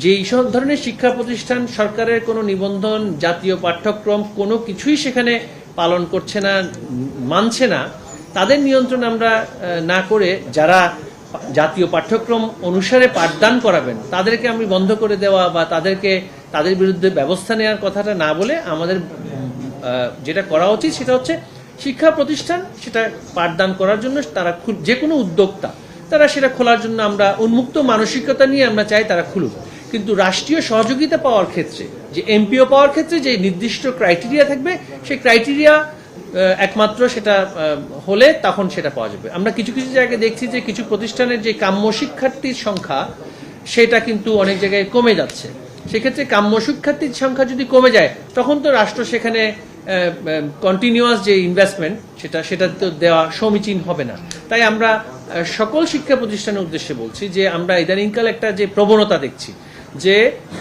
যেই সব ধরনের শিক্ষা প্রতিষ্ঠান সরকারের কোনো নিবন্ধন, জাতীয় পাঠ্যক্রম কোনো কিছুই সেখানে পালন করছে না, মানছে না, তাদের নিয়ন্ত্রণ আমরা না করে যারা জাতীয় পাঠ্যক্রম অনুসারে পাঠদান করাবেন তাদেরকে আমি বন্ধ করে দেওয়া বা তাদের বিরুদ্ধে ব্যবস্থা নেওয়ার কথাটা না বলে আমাদের যেটা করা উচিত সেটা হচ্ছে শিক্ষা প্রতিষ্ঠান সেটা পাঠদান করার জন্য তারা যে কোনো উদ্যোক্তা তারা সেটা খোলার জন্য আমরা উন্মুক্ত মানসিকতা নিয়ে আমরা চাই তারা খুলুক। কিন্তু রাষ্ট্রীয় সহযোগিতা পাওয়ার ক্ষেত্রে, যে এমপিও পাওয়ার ক্ষেত্রে যে নির্দিষ্ট ক্রাইটেরিয়া থাকবে, সেই ক্রাইটেরিয়া একমাত্র সেটা হলে তখন সেটা পাওয়া যাবে। আমরা কিছু কিছু জায়গায় দেখছি যে কিছু প্রতিষ্ঠানের যে কাম্য শিক্ষার্থীর সংখ্যা সেটা কিন্তু অনেক জায়গায় কমে যাচ্ছে। সেক্ষেত্রে কাম্য শিক্ষার্থীর সংখ্যা যদি কমে যায় তখন তো রাষ্ট্র সেখানে কন্টিনিউয়াস যে ইনভেস্টমেন্ট সেটা তো দেওয়া সমীচীন হবে না। তাই আমরা সকল শিক্ষা প্রতিষ্ঠানের উদ্দেশ্যে বলছি যে আমরা ইদানিংকাল একটা যে প্রবণতা দেখছি যে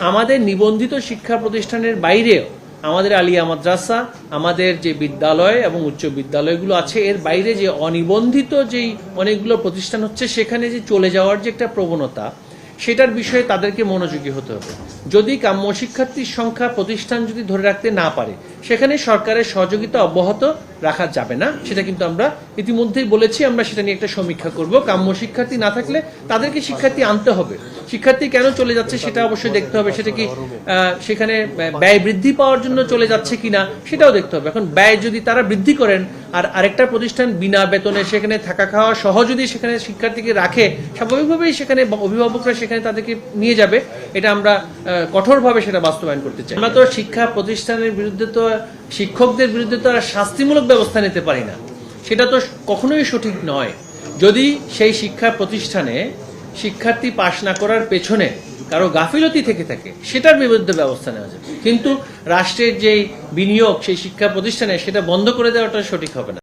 আমাদের নিবন্ধিত শিক্ষা প্রতিষ্ঠানের বাইরেও আমাদের আলিয়া মাদ্রাসা, আমাদের যে বিদ্যালয় এবং উচ্চ বিদ্যালয়গুলো আছে এর বাইরে যে অনিবন্ধিত যেই অনেকগুলো প্রতিষ্ঠান হচ্ছে সেখানে যে চলে যাওয়ার যে একটা প্রবণতা, সেটার বিষয়ে তাদেরকে মনোযোগী হতে হবে। যদি কাম্য শিক্ষার্থীর সংখ্যা প্রতিষ্ঠান যদি ধরে রাখতে না পারে সেখানে সরকারের সহযোগিতা অব্যাহত রাখা যাবে না। সেটা কিন্তু আমরা ইতিমধ্যেই বলেছি, আমরা সেটা নিয়ে একটা সমীক্ষা করব। কাম্য শিক্ষার্থী না থাকলে তাদেরকে শিক্ষার্থী আনতে হবে। শিক্ষার্থী কেন চলে যাচ্ছে সেটা অবশ্যই দেখতে হবে। সেটা কি সেখানে ব্যয় বৃদ্ধি পাওয়ার জন্য চলে যাচ্ছে কিনা সেটাও দেখতে হবে। এখন ব্যয় যদি তারা বৃদ্ধি করেন আর আরেকটা প্রতিষ্ঠান বিনা বেতনে সেখানে থাকা খাওয়া সহ যদি সেখানে শিক্ষার্থীকে রাখে, স্বাভাবিকভাবেই সেখানে অভিভাবকরা সেখানে তাদেরকে নিয়ে যাবে। এটা আমরা কঠোরভাবে সেটা বাস্তবায়ন করতে চাই। আমরা তো শিক্ষা প্রতিষ্ঠানের বিরুদ্ধে তো, শিক্ষকদের বিরুদ্ধে তো আর শাস্তিমূলক ব্যবস্থা নিতে পারি না, সেটা তো কখনোই সঠিক নয়। যদি সেই শিক্ষা প্রতিষ্ঠানে শিক্ষার্থী পাশ না করার পেছনে কারো গাফিলতি থেকে থাকে সেটার বিরুদ্ধে ব্যবস্থা নেওয়া যাবে, কিন্তু রাষ্ট্রের যেই বিনিয়োগ সেই শিক্ষা প্রতিষ্ঠানে সেটা বন্ধ করে দেওয়াটা সঠিক হবে না।